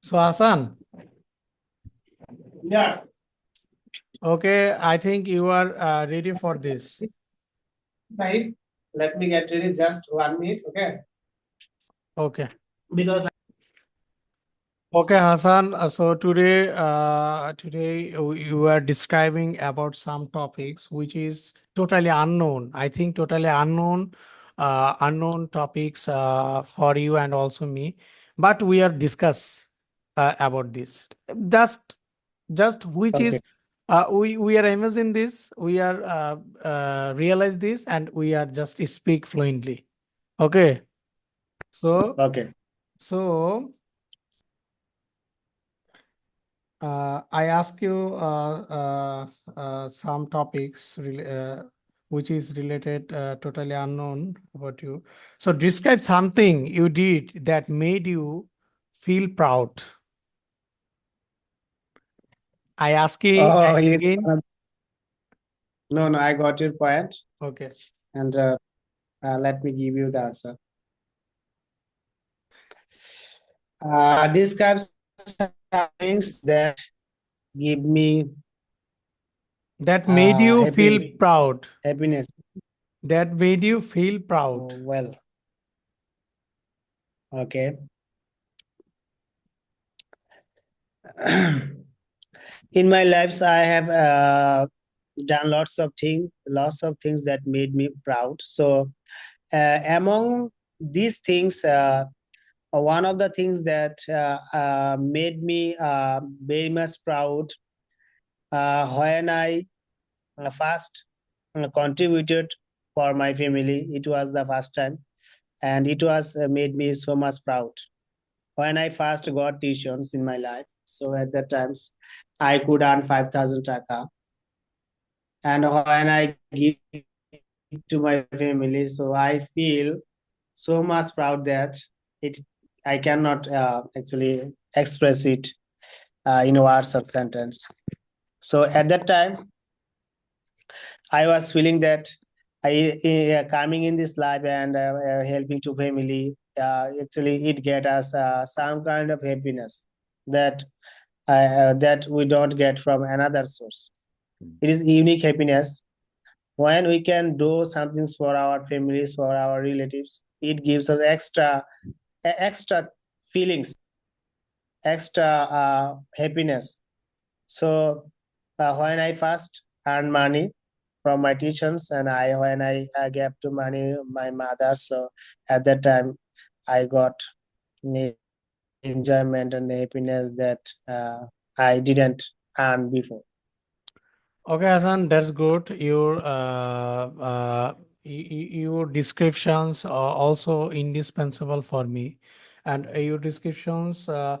So Hasan, Yeah, okay, I think you are ready for this. right. Let me get ready just 1 minute, okay? Okay. Because Okay, Hasan. So today you are describing about some topics which is totally unknown. I think totally unknown topics for you and also me. But we are discuss about this. Just just which okay, is we are imagine this. We are realize this and we are just speak fluently. Okay. So okay. so. I ask you some topics which is related totally unknown about you. So describe something you did that made you feel proud. I ask you Oh, you again. no, I got your point, Okay. and let me give you the answer. Describe some things that give me That made you feel happy proud. happiness. That made you feel proud. Oh, well, okay. In my lives, I have done lots of things that made me proud. So, among these things, one of the things that made me very much proud when I first contributed for my family. It was the first time, and it was made me so much proud when I first got tuitions in my life. So at that times, I could earn 5,000 taka, and when I give to my family, so I feel so much proud that it I cannot actually express it in words or sentence. So at that time, I was feeling that I coming in this life and helping to family. Actually, it get us some kind of happiness that that we don't get from another source. It is unique happiness when we can do something for our families, for our relatives. It gives us extra feelings, extra happiness. So when I first earn money from my teachers, and when I gave to money my mother, so at that time I got enjoyment and happiness that I didn't earn before. Okay, Hassan, that's good. Your descriptions are also indispensable for me, and your descriptions uh,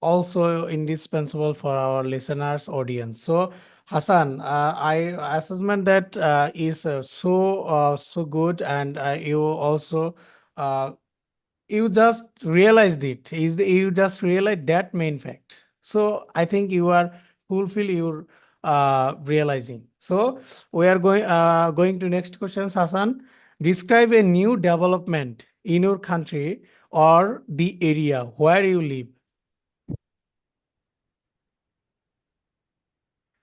also indispensable for our listeners' audience. So, Hassan, I assessment that is so good, and you also uh, you just realized it. You just realized that main fact. So I think you are fulfill your realizing. So we are going to next question, Sasan. Describe a new development in your country or the area where you live.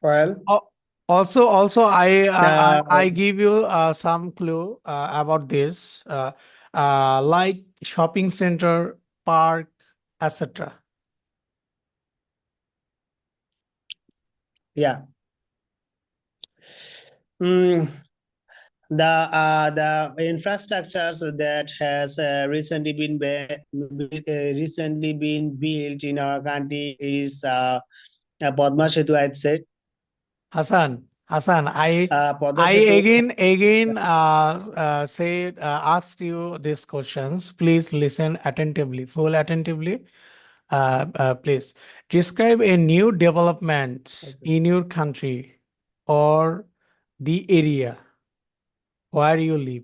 Well, Al- also, I uh, give you some clue about this, like shopping center, park, etc. yeah. Mm, the infrastructures that has recently been built in our country is Padma Setu, I'd say. Hassan, Padma I Setu. again say asked you these questions. Please listen attentively, full attentively. Please describe a new development Okay. in your country or the area where you live.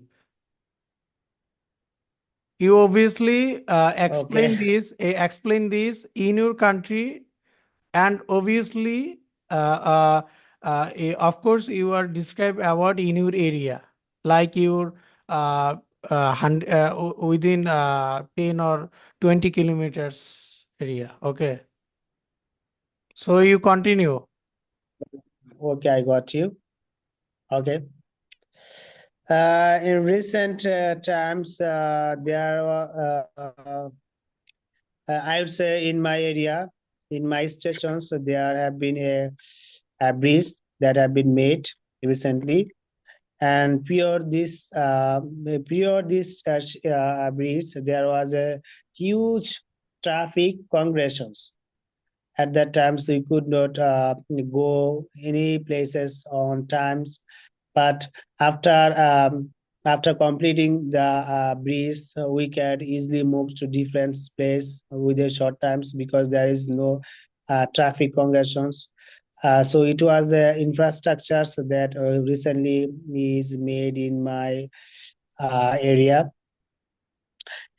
You obviously Okay. explain this in your country, and obviously of course you are describe about in your area, like your within 10 or 20 kilometers area. Okay. So you continue. Okay, I got you. Okay. In recent times, there I would say in my area, in my stations, there have been a bridge that have been made recently, and prior this bridge, there was a huge traffic congregations. At that time, so you could not go any places on times, but after after completing the bridge, we can easily move to different place within short times because there is no traffic congestions. So it was infrastructure that recently is made in my area.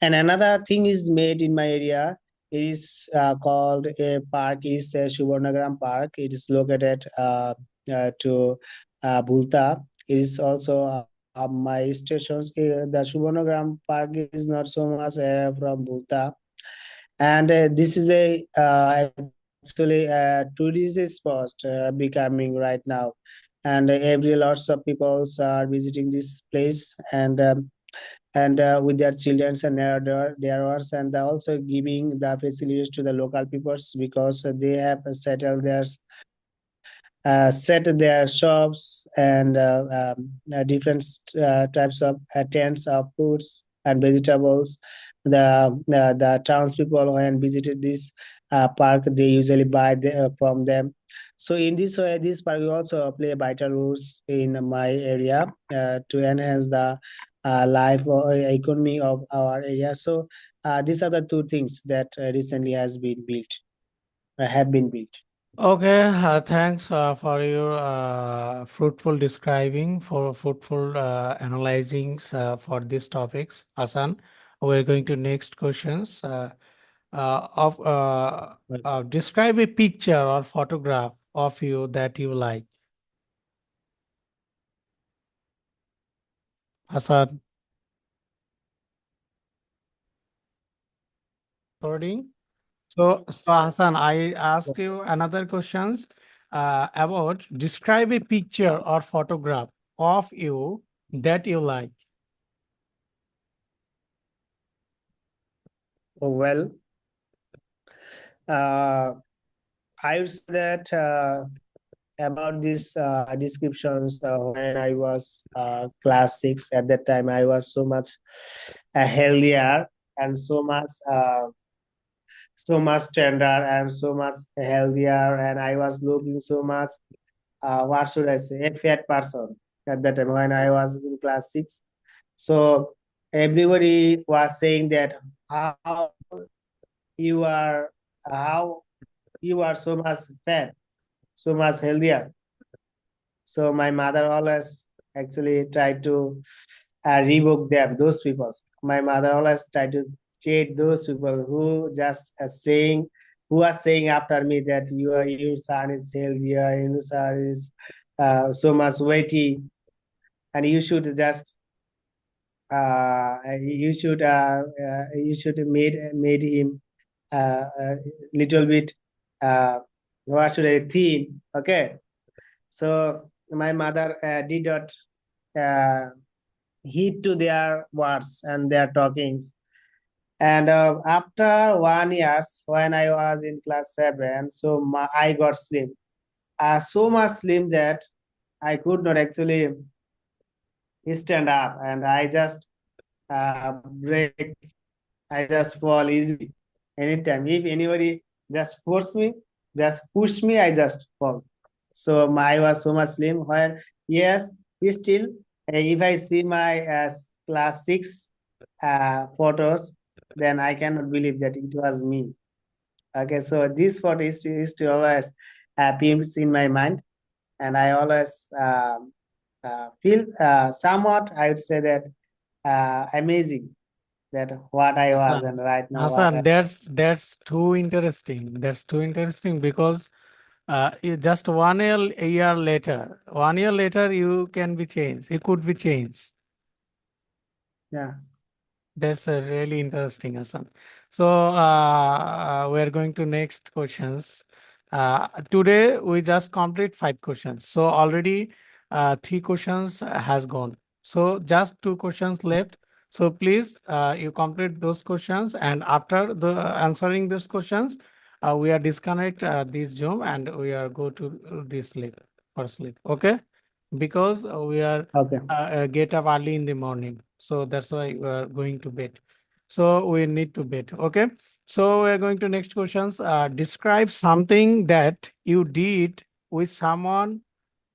And another thing is made in my area. It is called a park. It is a Suvarnagram Park. It is located to Bulta. It is also my stations. The Suvarnagram Park is not so much from Bulta, and this is a actually a tourist spot becoming right now, and every lots of people are visiting this place, and with their children and their ours, and also giving the facilities to the local peoples because they have set their shops and different types of tents of fruits and vegetables. The townspeople when visited this park, they usually buy from them. So in this way, this park will also play vital roles in my area to enhance the life or economy of our area. So these are the two things that recently has been built, have been built. Okay, thanks for your fruitful describing, for fruitful analyzing for these topics, Hassan. We're going to next questions. Of Describe a picture or photograph of you that you like, Hassan. Recording. So Hassan, I ask you another questions about describe a picture or photograph of you that you like. Well, uh, I would say that about these descriptions when I was class six. At that time, I was so much healthier and so much tender and so much healthier, and I was looking so much. What should I say? A fat person at that time when I was in class six. So everybody was saying that how you are how you are so much fat, so much healthier. So my mother always actually tried to revoke them, those people. My mother always tried to cheat those people who just who are saying after me that your son is healthier, your son is so much weighty, and you should just you should made him a little bit what should I thin, okay? So my mother did not uh, heed to their words and their talkings. And after 1 year, when I was in class seven, so I got slim, so much slim that I could not actually stand up, and I just break, I just fall easily anytime. If anybody just force me, just push me, I just fall. So I was so much slim. Where yes, still, if I see my class six photos, then I cannot believe that it was me. Okay, so this photo used to always appears in my mind, and I always feel somewhat, I would say that amazing that what I was Hassan, and right now what I. Hassan, that's too interesting. That's too interesting because just 1 year later, 1 year later, you can be changed. It could be changed. Yeah. That's really interesting, Hassan. So we are going to next questions. Today we just complete 5 questions. So already 3 questions has gone. So just 2 questions left. So please you complete those questions, and after the answering those questions, we are disconnect this Zoom and we are go to this sleep for sleep. Okay, because we are Okay. get up early in the morning. So that's why we are going to bed. So we need to bed. Okay. So we are going to next questions. Describe something that you did with someone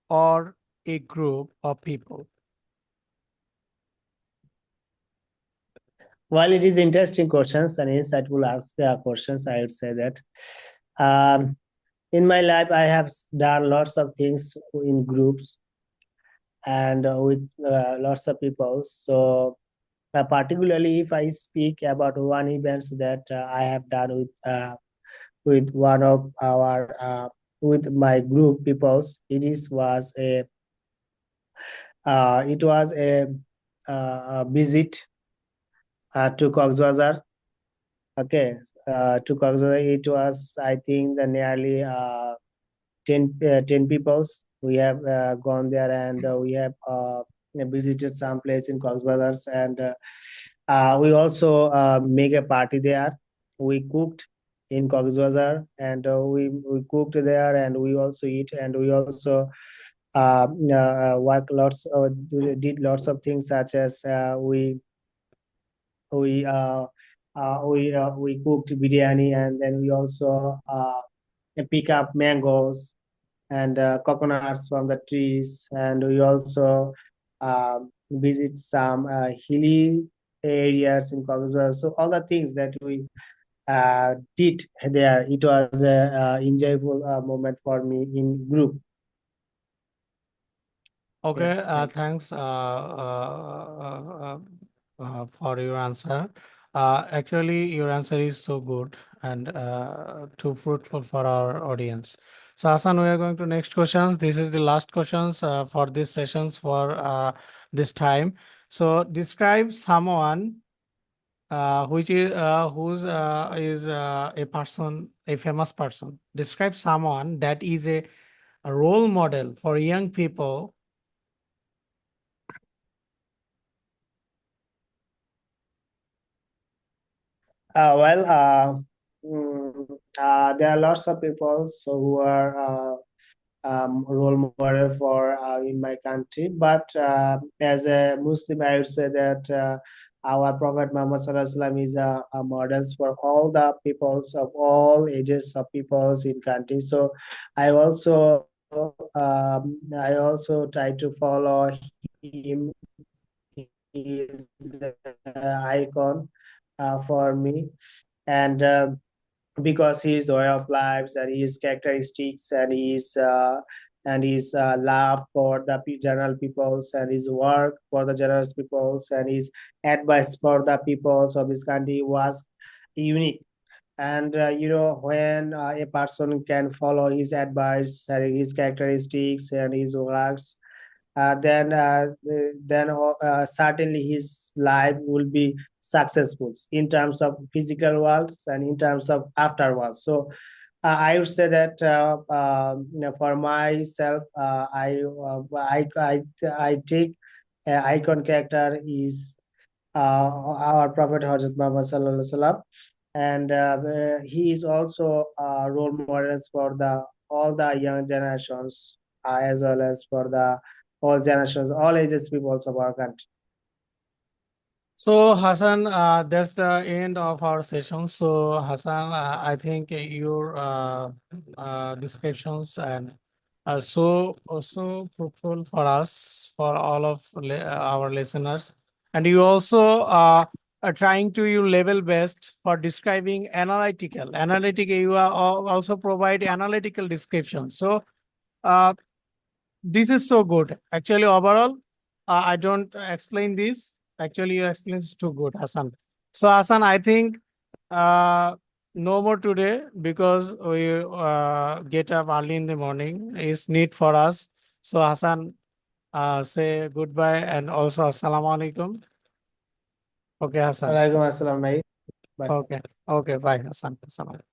or a group of people. While it is interesting questions and insightful ask questions, I would say that um, in my life I have done lots of things in groups and with lots of people. So particularly if I speak about one event that I have done with one of our with my group peoples, it was a visit to Coxbazar. Okay, to Coxbazar, it was I think the nearly 10 peoples. We have gone there and we have visited some place in Coxbazar, and we also make a party there. We cooked in Coxbazar, and we cooked there, and we also eat, and we also work lots, did lots of things such as we we cooked biryani, and then we also pick up mangoes and coconuts from the trees, and we also visit some hilly areas in Coxbazar. So all the things that we did there, it was a enjoyable moment for me in group. Yeah, Okay, thank you. thanks for your answer. Actually, your answer is so good and too fruitful for our audience. So, Hassan, we are going to next questions. This is the last questions for these sessions for this time. So, describe someone which is who's is a person, a famous person. Describe someone that is a role model for young people. Well, there are lots of people so who are role model for in my country. But as a Muslim, I would say that our Prophet Muhammad Sallallahu Alaihi Wasallam is a models for all the peoples of all ages of peoples in country. So I also try to follow him. He is icon for me, and because his way of lives and his characteristics and his love for the general peoples, and his work for the general peoples, and his advice for the peoples of his country was unique. And when a person can follow his advice and his characteristics and his works, then certainly his life will be successful in terms of physical worlds and in terms of afterwards. So I would say that for myself, I take icon character is our Prophet Hazrat Muhammad Sallallahu Alaihi Wasallam, and he is also role models for the all the young generations, as well as for the all generations, all ages peoples of our country. So Hassan, that's the end of our session. So Hassan, I think your descriptions and so fruitful for us, for all of our listeners, and you also are trying to you level best for describing analytical. Analytical, you are also provide analytical description. So. Uh, this is so good. Actually, overall, I don't explain this. Actually, your explanation is too good, Hassan. So, Hassan, I think uh, no more today because we get up early in the morning. It's need for us. So, Hassan, say goodbye and also Assalamualaikum. Okay, Hassan. Walaikum assalam, Naeem. Bye. Okay. Okay. Bye, Hassan. Assalamualaikum.